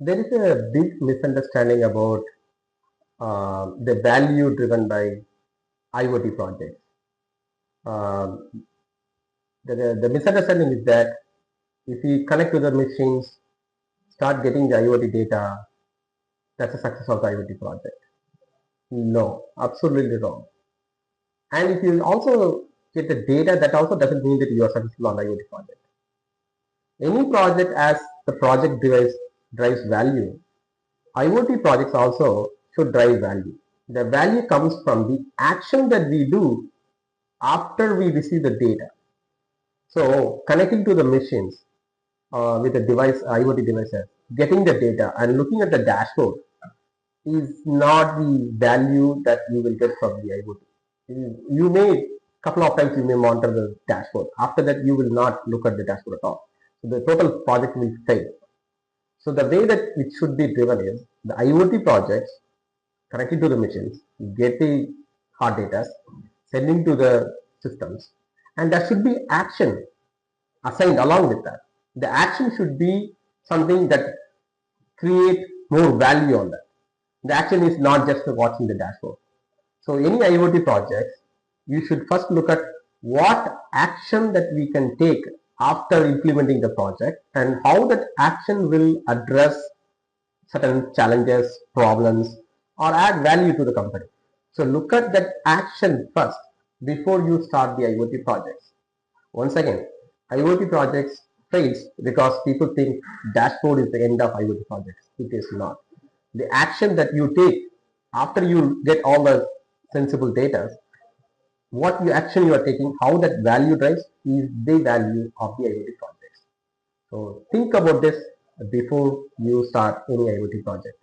There is a big misunderstanding about the value driven by IoT projects. Um, the misunderstanding is that if we connect to the machines, start getting the IoT data, that's a success of the IoT project. No, absolutely wrong. And if you also get the data, that also doesn't mean that you are successful on the IoT project. Any project as the project drives value, IoT projects also should drive value. The value comes from the action that we do after we receive the data. So connecting to the machines with the device, IoT devices, getting the data and looking at the dashboard is not the value that you will get from the IoT. You may, couple of times you may monitor the dashboard. After that, you will not look at the dashboard at all. So the total project will fail. So the way that it should be driven is the IoT projects connecting to the machines, getting hard data, sending to the systems, and there should be action assigned along with that. The action should be something that create more value on that. The action is not just watching the dashboard. So any IoT projects, you should first look at what action that we can take after implementing the project and how that action will address certain challenges, problems, or add value to the company. So look at that action first before you start the IoT projects. Once again, IoT projects fails because people think dashboard is the end of IoT projects. It is not. The action that you take after you get all the sensible data, what action you are taking, how that value drives is the value of the IoT projects. So think about this before you start any IoT project.